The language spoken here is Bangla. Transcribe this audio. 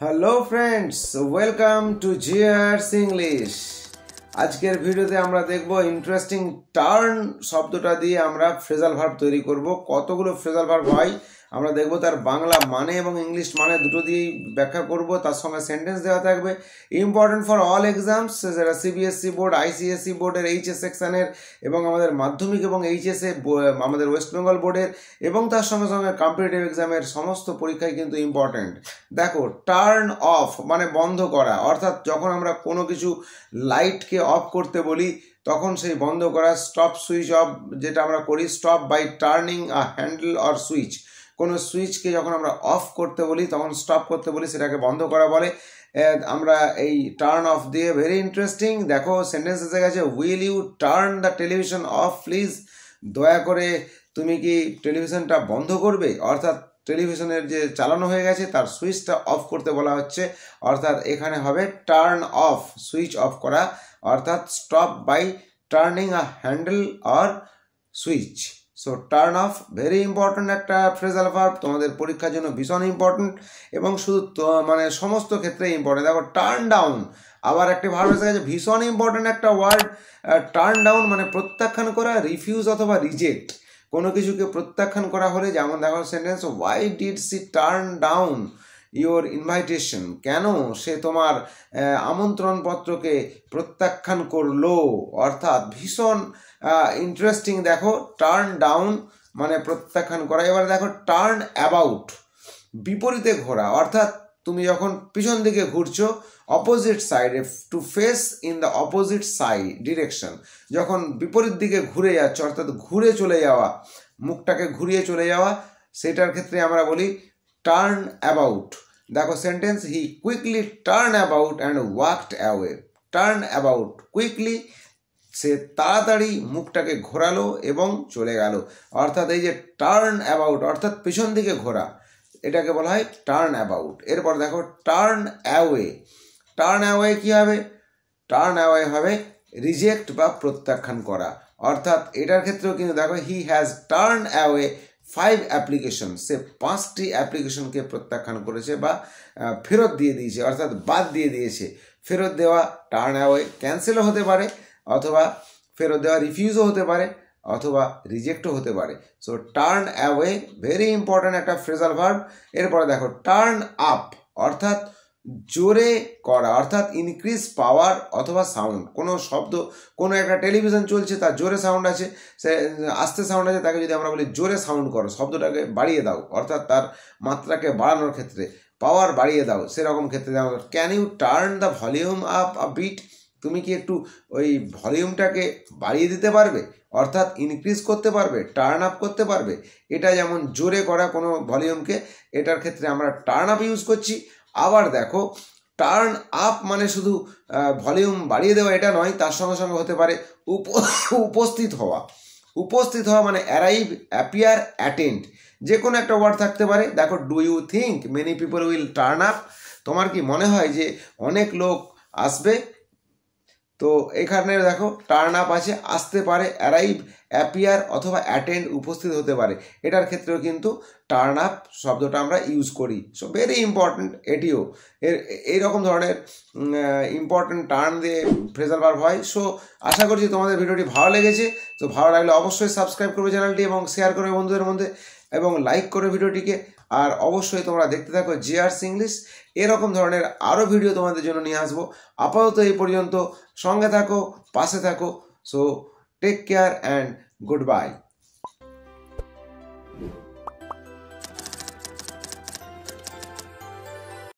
Hello friends, welcome to GR's English. আজকের ভিডিওতে আমরা দেখব ইন্টারেস্টিং টার্ন শব্দটা দিয়ে আমরা ফ্রেজাল ভার্ব তৈরি করব। কতগুলো ফ্রেজাল ভার্ব হয় আমরা দেখব, তার বাংলা মানে এবং ইংলিশ মানে দুটো দিয়েই ব্যাখ্যা করব, তার সঙ্গে সেন্টেন্স দেওয়া থাকবে। ইম্পর্টেন্ট ফর অল এক্সামস, যারা সিবিএসসি বোর্ড, আইসিএসসি বোর্ডের এইচএস সেকশনের এবং আমাদের মাধ্যমিক এবং এইচএসএ আমাদের ওয়েস্ট বেঙ্গল বোর্ডের এবং তার সঙ্গে সঙ্গে কম্পিটিটিভ এক্সামের সমস্ত পরীক্ষায় কিন্তু ইম্পর্টেন্ট। দেখো, টার্ন অফ মানে বন্ধ করা, অর্থাৎ যখন আমরা কোনো কিছু লাইটকে অফ করতে বলি তখন সেই বন্ধ করা, স্টপ সুইচ অফ যেটা আমরা করি, stop by turning a handle or switch. কোনো সুইচকে যখন আমরা অফ করতে বলি তখন স্টপ করতে বলি, সেটাকে বন্ধ করা বলে। আমরা এই টার্ন অফ দিয়ে ভেরি ইন্টারেস্টিং। দেখো, সেন্টেন্স এসে গেছে, will you turn the television off please. দয়া করে তুমি কি টেলিভিশনটা বন্ধ করবে, অর্থাৎ টেলিভিশনের যে চালানো হয়ে গেছে তার সুইচটা অফ করতে বলা হচ্ছে, অর্থাৎ এখানে হবে টার্ন অফ, সুইচ অফ করা, অর্থাৎ stop by turning a handle or switch. So turn off very important একটা ফ্রেজাল ভার্ব, তোমাদের পরীক্ষার জন্য ভীষণ ইম্পর্ট্যান্ট এবং শুধু মানে সমস্ত ক্ষেত্রে ইম্পর্টেন্ট। দেখো, টার্ন ডাউন আবার একটি ভার্ব এসে গেছে, ভীষণ ইম্পর্ট্যান্ট একটা ওয়ার্ড। টার্ন ডাউন মানে প্রত্যাখ্যান করা, রিফিউজ অথবা রিজেক্ট। কোনো কিছুকে প্রত্যাখ্যান করা হলে, যেমন দেখো sentence, why did she turn down your invitation. কেন সে তোমার আমন্ত্রণপত্রকে প্রত্যাখ্যান করলো, অর্থাৎ ভীষণ ইন্টারেস্টিং। দেখো, টার্ন ডাউন মানে প্রত্যাখ্যান করা। এবার দেখো, টার্ন অ্যাবাউট বিপরীতে ঘোরা, অর্থাৎ তুমি যখন পিছন দিকে ঘুরছো, অপোজিট সাইডে, to face in the opposite side direction, যখন বিপরীত দিকে ঘুরে যাচ্ছ, অর্থাৎ ঘুরে চলে যাওয়া, মুখটাকে ঘুরিয়ে চলে যাওয়া, সেটার ক্ষেত্রে আমরা বলি টার্ন অ্যাবাউট। দেখো sentence, he quickly turn about and walked away. Turn about, quickly সে তাড়াতাড়ি মুখটাকে ঘোরালো এবং চলে গেল, অর্থাৎ এই যে টার্ন অ্যাবাউট অর্থাৎ পিছন দিকে ঘোরা, এটাকে বলা হয় টার্ন অ্যাবাউট। এরপর দেখো, টার্ন অ্যাওয়ে। টার্ন অ্যাওয়ে কী হবে? টার্ন অ্যাওয়ে হবে রিজেক্ট বা প্রত্যাখ্যান করা, অর্থাৎ এটার ক্ষেত্রেও কিন্তু দেখো, he has turn away 5 application. সে 5টি অ্যাপ্লিকেশনকে প্রত্যাখ্যান করেছে বা ফেরত দিয়ে দিয়েছে, অর্থাৎ বাদ দিয়ে দিয়েছে। ফেরত দেওয়া টার্ন অ্যাওয়ে, ক্যান্সেলও হতে পারে, অথবা ফেরত দেওয়া রিফিউজও হতে পারে, অথবা রিজেক্টও হতে পারে। So turn away very important একটা ফ্রেজাল ভার্ব। এরপরে দেখো, টার্ন আপ অর্থাৎ জোরে করা, অর্থাৎ ইনক্রিজ পাওয়ার অথবা সাউন্ড। কোনো শব্দ, কোনো একটা টেলিভিশন চলছে, তার জোরে সাউন্ড আছে, সে আস্তে সাউন্ড আছে, তাকে যদি আমরা বলি জোরে সাউন্ড করো, শব্দটাকে বাড়িয়ে দাও, অর্থাৎ তার মাত্রাকে বাড়ানোর ক্ষেত্রে পাওয়ার বাড়িয়ে দাও, সেরকম ক্ষেত্রে যেমন, can you turn the volume up a bit. তুমি কি একটু ওই ভলিউমটাকে বাড়িয়ে দিতে পারবে, অর্থাৎ ইনক্রিজ করতে পারবে, টার্ন আপ করতে পারবে। এটা যেমন জোরে করা কোনো ভলিউমকে, এটার ক্ষেত্রে আমরা টার্ন আপ ইউজ করছি। আবার দেখো, টার্ন আপ মানে শুধু ভলিউম বাড়িয়ে দেওয়া এটা নয়, তার সঙ্গে সঙ্গে হতে পারে উপস্থিত হওয়া। উপস্থিত হওয়া মানে অ্যারাইভ, অ্যাপিয়ার, অ্যাটেন্ড, যে কোনো একটা ওয়ার্ড থাকতে পারে। দেখো, do you think many people will turn up. তোমার কি মনে হয় যে অনেক লোক আসবে? তো এখানে দেখো, টার্ন আপ আছে, আসতে পারে, অ্যারাইভ, অ্যাপিয়ার অথবা অ্যাটেন্ড, উপস্থিত হতে পারে। এটার ক্ষেত্রেও কিন্তু টার্ন আপ শব্দটা আমরা ইউজ করি। সো ভেরি ইম্পর্টেন্ট এটিও। এইরকম ধরনের ইম্পর্টেন্ট টার্ন দিয়ে ফ্রেজাল ভার্ব হয়। সো আশা করছি তোমাদের ভিডিওটি ভালো লেগেছে। তো ভালো লাগলে অবশ্যই সাবস্ক্রাইব করবে চ্যানেলটি এবং শেয়ার করবে বন্ধুদের মধ্যে এবং লাইক করবে ভিডিওটিকে। আর অবশ্যই তোমরা দেখতে থাকো জিআরস ইংলিশ। এরকম ধরনের আরও ভিডিও তোমাদের জন্য নিয়ে আসবো। আপাতত এই পর্যন্ত, সঙ্গে থাকো, পাশে থাকো। So take care and good by.